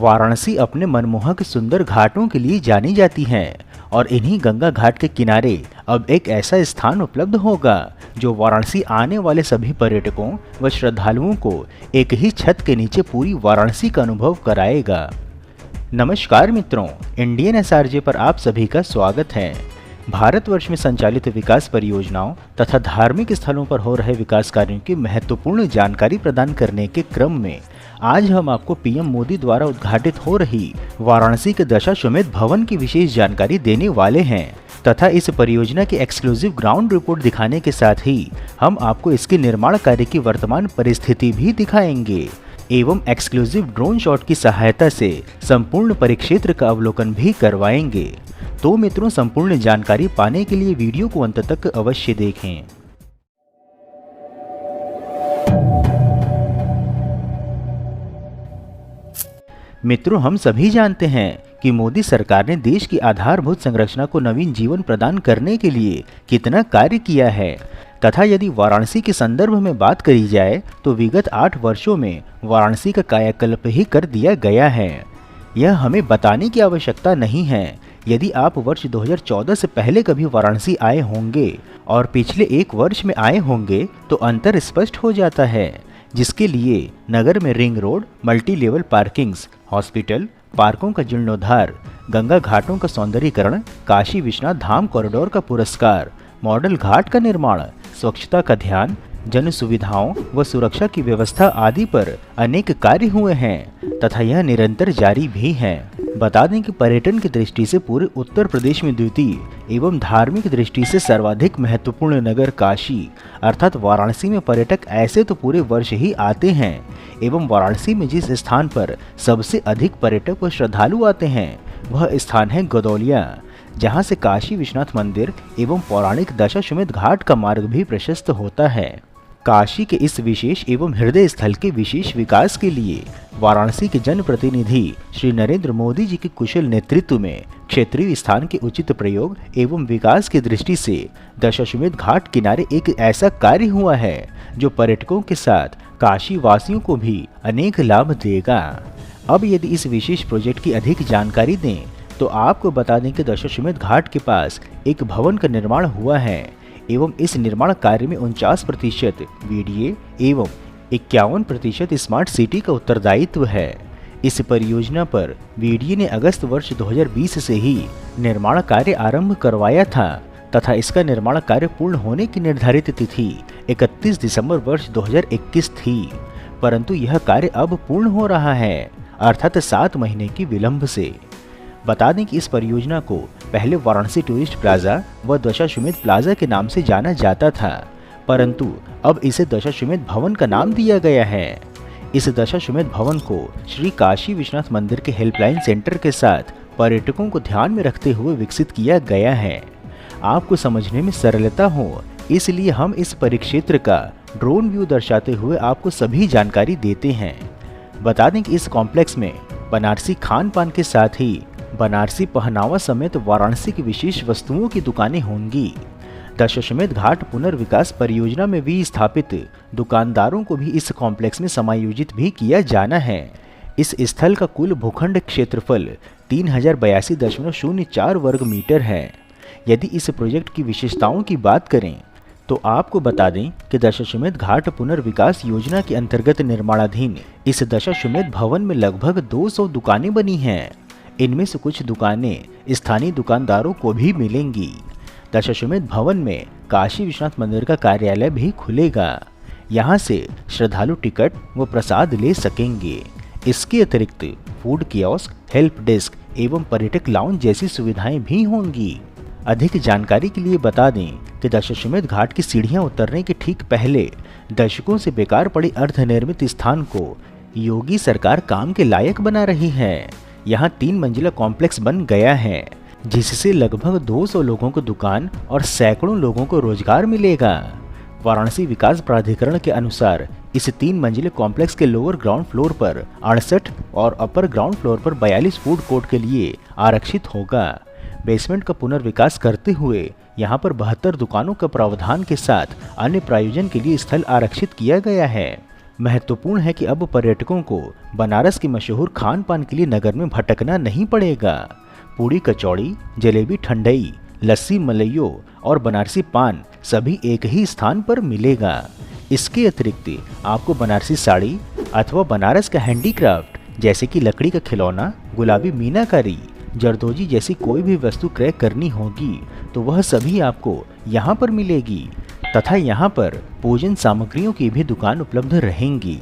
वाराणसी अपने मनमोहक सुंदर घाटों के लिए जानी जाती है और इन्हीं गंगा घाट के किनारे अब एक ऐसा स्थान उपलब्ध होगा जो वाराणसी आने वाले सभी पर्यटकों व श्रद्धालुओं को एक ही छत के नीचे पूरी वाराणसी का अनुभव कराएगा। नमस्कार मित्रों, इंडियन एसआरजे पर आप सभी का स्वागत है। भारतवर्ष में संचालित विकास परियोजनाओं तथा धार्मिक स्थलों पर हो रहे विकास कार्यों की महत्वपूर्ण जानकारी प्रदान करने के क्रम में आज हम आपको पीएम मोदी द्वारा उद्घाटित हो रही वाराणसी के दशाश्वमेध भवन की विशेष जानकारी देने वाले हैं तथा इस परियोजना की एक्सक्लूसिव ग्राउंड रिपोर्ट दिखाने के साथ ही हम आपको इसके निर्माण कार्य की वर्तमान परिस्थिति भी दिखाएंगे एवं एक्सक्लूसिव ड्रोन शॉट की सहायता से संपूर्ण परिक्षेत्र का अवलोकन भी करवाएंगे। तो मित्रों, संपूर्ण जानकारी पाने के लिए वीडियो को अंत तक अवश्य देखें। मित्रों, हम सभी जानते हैं कि मोदी सरकार ने देश की आधारभूत संरचना को नवीन जीवन प्रदान करने के लिए कितना कार्य किया है तथा यदि वाराणसी के संदर्भ में बात करी जाए तो विगत 8 वर्षों में वाराणसी का कायाकल्प ही कर दिया गया है। यह हमें बताने की आवश्यकता नहीं है। यदि आप वर्ष 2014 से पहले कभी वाराणसी आए होंगे और पिछले 1 वर्ष में आए होंगे तो अंतर स्पष्ट हो जाता है, जिसके लिए नगर में ring road, multi level parkings, hospital, पार्कों का जीर्णोद्धार, गंगा घाटों का सौंदर्यीकरण, काशी विश्वनाथ धाम कॉरिडोर का पुरस्कार, मॉडल घाट का निर्माण, स्वच्छता का ध्यान, जन सुविधाओं व सुरक्षा की व्यवस्था आदि पर अनेक कार्य हुए हैं तथा यह निरंतर जारी भी है। बता दें कि पर्यटन की दृष्टि से पूरे उत्तर प्रदेश में द्वितीय एवं धार्मिक दृष्टि से सर्वाधिक महत्वपूर्ण नगर काशी अर्थात वाराणसी में पर्यटक ऐसे तो पूरे वर्ष ही आते हैं एवं वाराणसी में जिस स्थान पर सबसे अधिक पर्यटक व श्रद्धालु आते हैं वह स्थान है गदौलिया, जहां से काशी विश्वनाथ मंदिर एवं पौराणिक दशाश्वमेध घाट का मार्ग भी प्रशस्त होता है। काशी के इस विशेष एवं हृदय स्थल के विशेष विकास के लिए वाराणसी के जनप्रतिनिधि श्री नरेंद्र मोदी जी के कुशल नेतृत्व में क्षेत्रीय स्थान के उचित प्रयोग एवं विकास की दृष्टि से दशाश्वमेध घाट किनारे एक ऐसा कार्य हुआ है जो पर्यटकों के साथ काशी वासियों को भी अनेक लाभ देगा। अब यदि इस विशेष प्रोजेक्ट की अधिक जानकारी दें तो आपको बता दें कि दशाश्वमेध घाट के पास एक भवन का निर्माण हुआ है एवं इस निर्माण कार्य में 49% वीडीए एवं 51% स्मार्ट सिटी का उत्तरदायित्व है। इस परियोजना पर वीडीए ने अगस्त वर्ष 2020 से ही निर्माण कार्य आरंभ करवाया था तथा इसका निर्माण कार्य पूर्ण होने की निर्धारित तिथि 31 दिसंबर वर्ष 2021 थी, परंतु यह कार्य अब पूर्ण हो रहा है अर्थात 7 महीने की विलंब से। बता दें कि इस परियोजना को पहले वाराणसी टूरिस्ट प्लाजा व दशाश्वमेध प्लाजा के नाम से जाना जाता था, परंतु अब इसे दशाश्वमेध भवन का नाम दिया गया है। इस दशाश्वमेध भवन को श्री काशी विश्वनाथ मंदिर के हेल्पलाइन सेंटर के साथ पर्यटकों को ध्यान में रखते हुए विकसित किया गया है। आपको समझने में सरलता हो इसलिए हम इस परिक्षेत्र का ड्रोन व्यू दर्शाते हुए आपको सभी जानकारी देते हैं। बता दें कि इस कॉम्प्लेक्स में बनारसी खान पान के साथ ही बनारसी पहनावा समेत वाराणसी की विशेष वस्तुओं की दुकानें होंगी। दशाश्वमेध घाट पुनर्विकास परियोजना में भी स्थापित दुकानदारों को भी इस कॉम्प्लेक्स में समायोजित भी किया जाना है। इस स्थल का कुल भूखंड क्षेत्रफल 3082.04 वर्ग मीटर है। यदि इस प्रोजेक्ट की विशेषताओं की बात करें तो आपको बता दें कि दशाश्वमेध घाट पुनर्विकास योजना के अंतर्गत निर्माणाधीन इस दशाश्वमेध भवन में लगभग 200 दुकानें बनी हैं। इनमें से कुछ दुकानें स्थानीय दुकानदारों को भी मिलेंगी। दशाश्वमेध भवन में काशी विश्वनाथ मंदिर का कार्यालय भी खुलेगा। यहाँ से श्रद्धालु टिकट व प्रसाद ले सकेंगे। इसके अतिरिक्त फूड कियोस्क, हेल्प डेस्क एवं पर्यटक लाउंज जैसी सुविधाएं भी होंगी। अधिक जानकारी के लिए बता दें कि दशाश्वमेध घाट की सीढ़ियां उतरने के ठीक पहले दशकों से बेकार पड़ी अर्धनिर्मित स्थान को योगी सरकार काम के लायक बना रही है। यहाँ 3 मंजिला कॉम्प्लेक्स बन गया है जिससे लगभग 200 लोगों को दुकान और सैकड़ों लोगों को रोजगार मिलेगा। वाराणसी विकास प्राधिकरण के अनुसार इस 3 मंजिले कॉम्प्लेक्स के लोअर ग्राउंड फ्लोर पर 68 और अपर ग्राउंड फ्लोर पर 42 फूड कोर्ट के लिए आरक्षित होगा। बेसमेंट का पुनर्विकास करते हुए यहाँ पर 72 दुकानों का प्रावधान के साथ अन्य प्रायोजन के लिए स्थल आरक्षित किया गया है। महत्वपूर्ण है कि अब पर्यटकों को बनारस के मशहूर खान पान के लिए नगर में भटकना नहीं पड़ेगा। पूड़ी कचौड़ी, जलेबी ठंडई, लस्सी मलइयो और बनारसी पान सभी एक ही स्थान पर मिलेगा। इसके अतिरिक्त आपको बनारसी साड़ी अथवा बनारस का हैंडीक्राफ्ट जैसे कि लकड़ी का खिलौना, गुलाबी मीनाकारी, जरदोजी जैसी कोई भी वस्तु क्रय करनी होगी तो वह सभी आपको यहाँ पर मिलेगी तथा यहाँ पर पूजन सामग्रियों की भी दुकान उपलब्ध रहेंगी।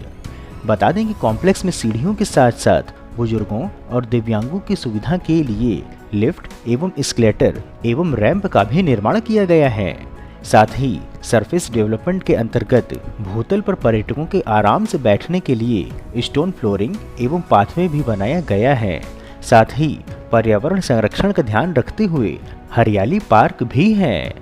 बता दें कि कॉम्प्लेक्स में सीढ़ियों के साथ साथ बुजुर्गों और दिव्यांगों की सुविधा के लिए लिफ्ट एवं एस्केलेटर एवं रैंप का भी निर्माण किया गया है। साथ ही सरफेस डेवलपमेंट के अंतर्गत भूतल पर पर्यटकों के आराम से बैठने के लिए स्टोन फ्लोरिंग एवं पाथवे भी बनाया गया है। साथ ही पर्यावरण संरक्षण का ध्यान रखते हुए हरियाली पार्क भी है।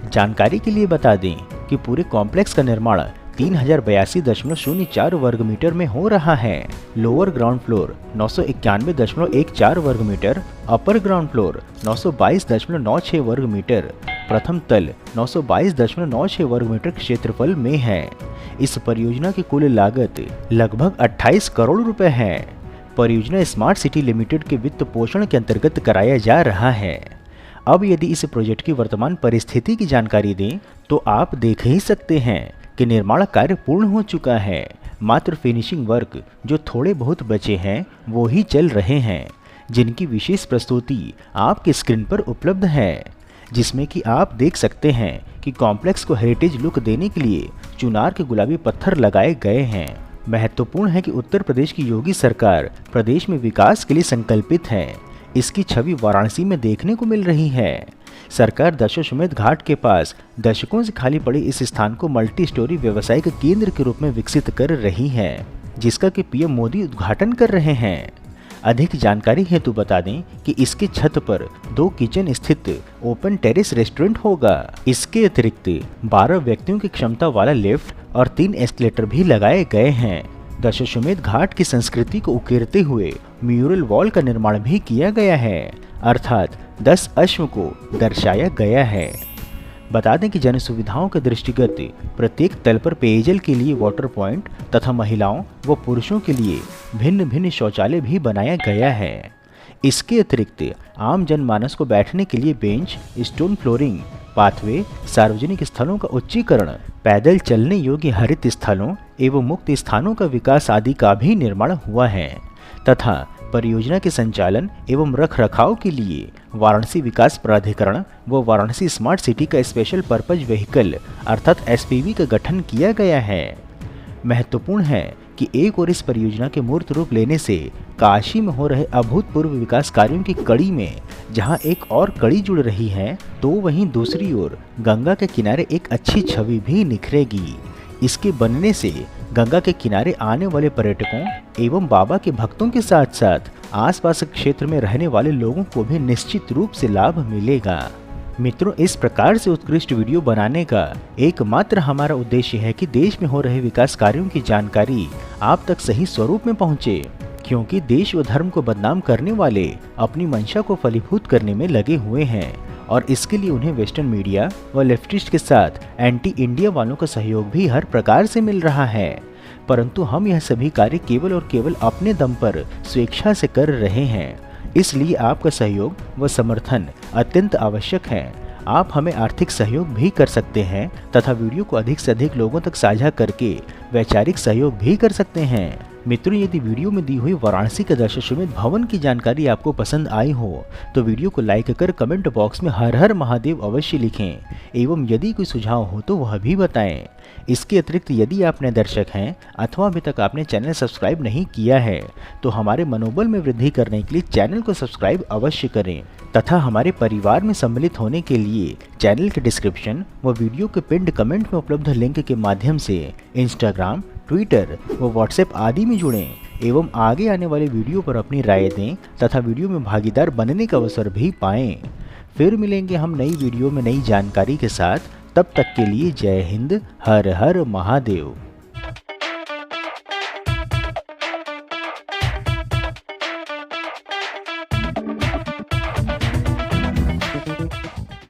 जानकारी के लिए बता दें कि पूरे कॉम्प्लेक्स का निर्माण 3082.04 वर्ग मीटर में हो रहा है। लोअर ग्राउंड फ्लोर 991.14 वर्ग मीटर, अपर ग्राउंड फ्लोर 922.96 वर्ग मीटर, प्रथम तल 922.96 वर्ग मीटर क्षेत्रफल में है। इस परियोजना की कुल लागत लगभग 28 करोड़ रुपए है। परियोजना स्मार्ट सिटी लिमिटेड के वित्त पोषण के अंतर्गत कराया जा रहा है। अब यदि इस प्रोजेक्ट की वर्तमान परिस्थिति की जानकारी दें तो आप देख ही सकते हैं कि निर्माण कार्य पूर्ण हो चुका है। मात्र फिनिशिंग वर्क जो थोड़े बहुत बचे हैं वो ही चल रहे हैं, जिनकी विशेष प्रस्तुति आपकी स्क्रीन पर उपलब्ध है, जिसमें कि आप देख सकते हैं कि कॉम्प्लेक्स को हेरिटेज लुक देने के लिए चुनार के गुलाबी पत्थर लगाए गए हैं। महत्वपूर्ण है कि उत्तर प्रदेश की योगी सरकार प्रदेश में विकास के लिए संकल्पित है। इसकी छवि वाराणसी में देखने को मिल रही है। सरकार दशाश्वमेध घाट के पास दशकों से खाली पड़े इस स्थान को मल्टी स्टोरी व्यावसायिक केंद्र के रूप में विकसित कर रही है, जिसका कि पीएम मोदी उद्घाटन कर रहे हैं। अधिक जानकारी हेतु बता दें कि इसके छत पर 2 किचन स्थित ओपन टेरेस रेस्टोरेंट होगा। इसके अतिरिक्त 12 व्यक्तियों की क्षमता वाला लिफ्ट और 3 एस्केलेटर भी लगाए गए हैं। दशाश्वमेध घाट की संस्कृति को उकेरते हुए म्यूरल वॉल का निर्माण भी किया गया है, अर्थात 10 अश्व को दर्शाया गया है। बता दें कि जन सुविधाओं के दृष्टिगत प्रत्येक तल पर पेयजल के लिए वाटर पॉइंट तथा महिलाओं व पुरुषों के लिए भिन्न भिन्न शौचालय भी बनाया गया है। इसके अतिरिक्त आम जनमानस को बैठने के लिए बेंच, स्टोन फ्लोरिंग, पाथवे, सार्वजनिक स्थलों का उच्चीकरण, पैदल चलने योग्य हरित स्थलों एवं मुक्त स्थानों का विकास आदि का भी निर्माण हुआ है तथा परियोजना के संचालन एवं रख रखाव के लिए वाराणसी विकास प्राधिकरण व वाराणसी स्मार्ट सिटी का स्पेशल पर्पज व्हीकल अर्थात एसपीवी का गठन किया गया है। महत्वपूर्ण है कि एक और इस परियोजना के मूर्त रूप लेने से काशी में हो रहे अभूतपूर्व विकास कार्यों की कड़ी में जहां एक और कड़ी जुड़ रही है तो वहीं दूसरी ओर गंगा के किनारे एक अच्छी छवि भी निखरेगी। इसके बनने से गंगा के किनारे आने वाले पर्यटकों एवं बाबा के भक्तों के साथ साथ आसपास के क्षेत्र में रहने वाले लोगों को भी निश्चित रूप से लाभ मिलेगा। मित्रों, इस प्रकार से उत्कृष्ट वीडियो बनाने का एकमात्र हमारा उद्देश्य है कि देश में हो रहे विकास कार्यों की जानकारी आप तक सही स्वरूप में पहुंचे, क्योंकि देश व धर्म को बदनाम करने वाले अपनी मंशा को फलीभूत करने में लगे हुए हैं और इसके लिए उन्हें वेस्टर्न मीडिया व लेफ्टिस्ट के साथ एंटी इंडिया वालों का सहयोग भी हर प्रकार से मिल रहा है। परंतु हम यह सभी कार्य केवल और केवल अपने दम पर स्वेच्छा से कर रहे हैं, इसलिए आपका सहयोग व समर्थन अत्यंत आवश्यक है। आप हमें आर्थिक सहयोग भी कर सकते हैं तथा वीडियो को अधिक से अधिक लोगों तक साझा करके वैचारिक सहयोग भी कर सकते हैं। मित्रों, यदि वीडियो में दी हुई वाराणसी के दशाश्वमेध भवन की जानकारी आपको पसंद आई हो तो वीडियो को लाइक कर कमेंट बॉक्स में हर हर महादेव अवश्य लिखें एवं यदि कोई सुझाव हो तो वह भी बताएं। इसके अतिरिक्त यदि आप नए दर्शक हैं अथवा अभी तक आपने चैनल सब्सक्राइब नहीं किया है तो हमारे मनोबल में वृद्धि करने के लिए चैनल को सब्सक्राइब अवश्य करें तथा हमारे परिवार में सम्मिलित होने के लिए चैनल के डिस्क्रिप्शन व वीडियो के पिन्ड कमेंट में उपलब्ध लिंक के माध्यम से इंस्टाग्राम, ट्विटर व व्हाट्सएप आदि में जुड़ें एवं आगे आने वाले वीडियो पर अपनी राय दें तथा वीडियो में भागीदार बनने का अवसर भी पाएं। फिर मिलेंगे हम नई वीडियो में नई जानकारी के साथ। तब तक के लिए जय हिंद, हर हर महादेव।